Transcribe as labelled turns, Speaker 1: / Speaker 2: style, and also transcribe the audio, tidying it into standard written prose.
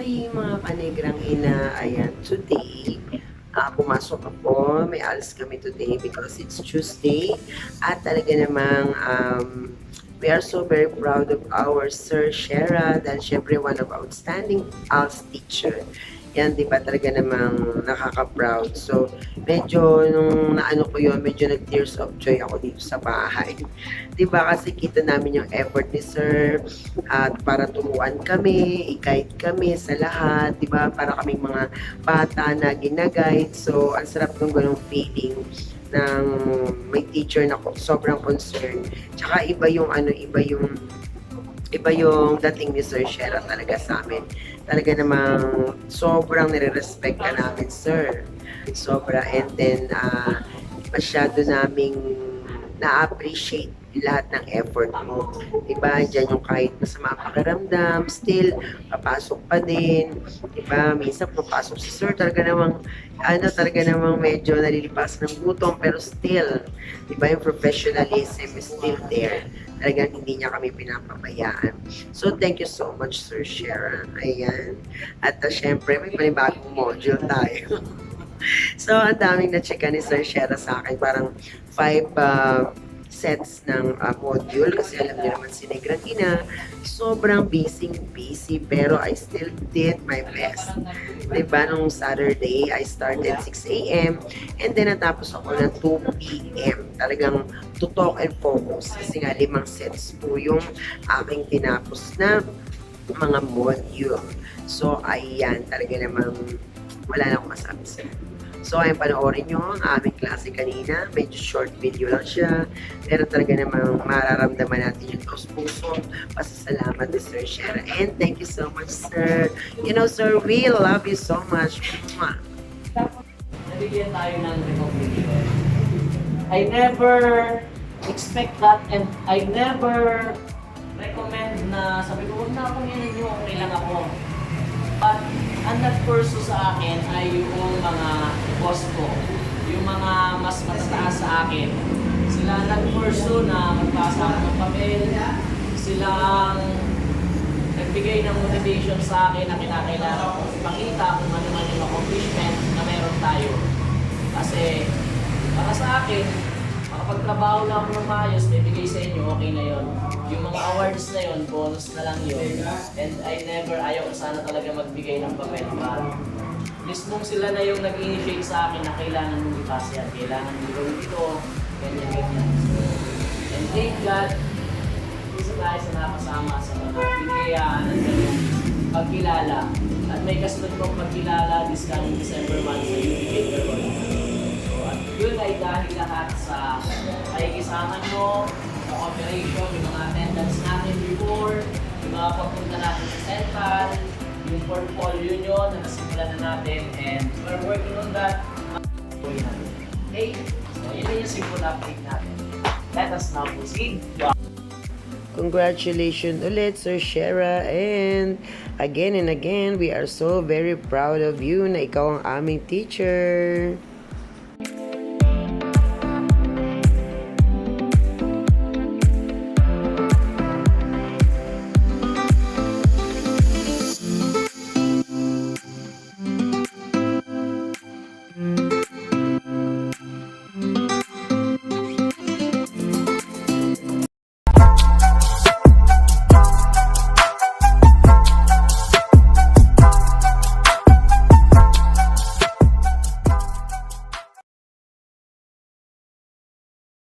Speaker 1: Hi mga kanegrang ina, ayan, today, pumasok ako, may alis kami today because it's Tuesday at talaga namang we are so very proud of our Sir Shera dahil syempre one of outstanding ALS teacher. Yan, di ba talaga namang nakaka-proud. So, medyo nung naano ko yun, medyo nag-tears of joy ako dito sa bahay. Di ba kasi kita namin yung effort ni Sir at para turuan kami, i-guide kami sa lahat, di ba? Para kaming mga bata na gina-guide. So, ang sarap ng ganong feeling ng may teacher na sobrang concerned. Tsaka iba yung dating ni Sir Shera talaga sa amin. Talaga namang sobrang nire-respect ka namin, Sir. Sobra. And then, masyado naming na-appreciate lahat ng effort mo. Diba? Diyan yung kahit masama ang pakiramdam, still, papasok pa din. Diba? Minsan papasok si Sir, talaga namang medyo nalilipas ng gutom, pero still, diba yung professionalism is still there. Talagang hindi niya kami pinapabayaan. So, thank you so much, Sir Sharon. Ayan. At syempre, may panibagong module tayo. So, ang daming na-checka ni Sir Shera sa akin. Parang 5 sets ng module kasi alam niyo naman si Negrang Ina, sobrang busy pero I still did my best. Diba, nung Saturday, I started 6 a.m. and then natapos ako ng 2 p.m. Talagang to talk and focus kasi nga 5 sets po yung aking tinapos na mga module. So, ayan, talaga namang wala na akong masabi sa. So, ayun, panoorin nyo ang aming klase kanina. Medyo short video lang siya. Pero talaga namang mararamdaman natin yung taos-pusong pasasalamat ni Sir Shera. And thank you so much, Sir. You know, Sir, we love you so much. Mwah.
Speaker 2: Nabigyan tayo ng recognition. I never expect that and I never recommend na sabi ko, huwag na akong yan ninyo, okay lang ako. But ang nag-pursue sa akin ay yung mga boss ko, yung mga mas matataas sa akin. Sila nag-pursue na magpasa ako ng papel, silang nagbigay ng motivation sa akin na kinakailangan ko ipakita kung ano man yung accomplishment na meron tayo. Kasi para sa akin, makapagtrabaho lang ako ng maayos, may bigay sa inyo, okay na yon. Yung mga awards na yon, bonus na lang yun. And ayaw ko sana talaga magbigay ng papel pa. Mismong sila na yung nag-initiate sa akin na kailangan mong ipasa yan, kailangan mong gawin ito, ganyan. And thank God, isa tayo sa nakasama sa mga pinagayaan ng ganyung pagkilala. At may kasunod kong pagkilala this coming December month sa UP So, at yun ay dahil lahat sa pakikisama nyo, sa operation, yung mga attendance natin before, yung mga pagpunta natin sa Central, yung portfolio nyo na nasimulan na natin, and we're working on that. Okay? So, yun yung simple update natin. Let us now proceed.
Speaker 1: Congratulations ulit, Sir Shera. And again, we are so very proud of you na ikaw ang aming teacher.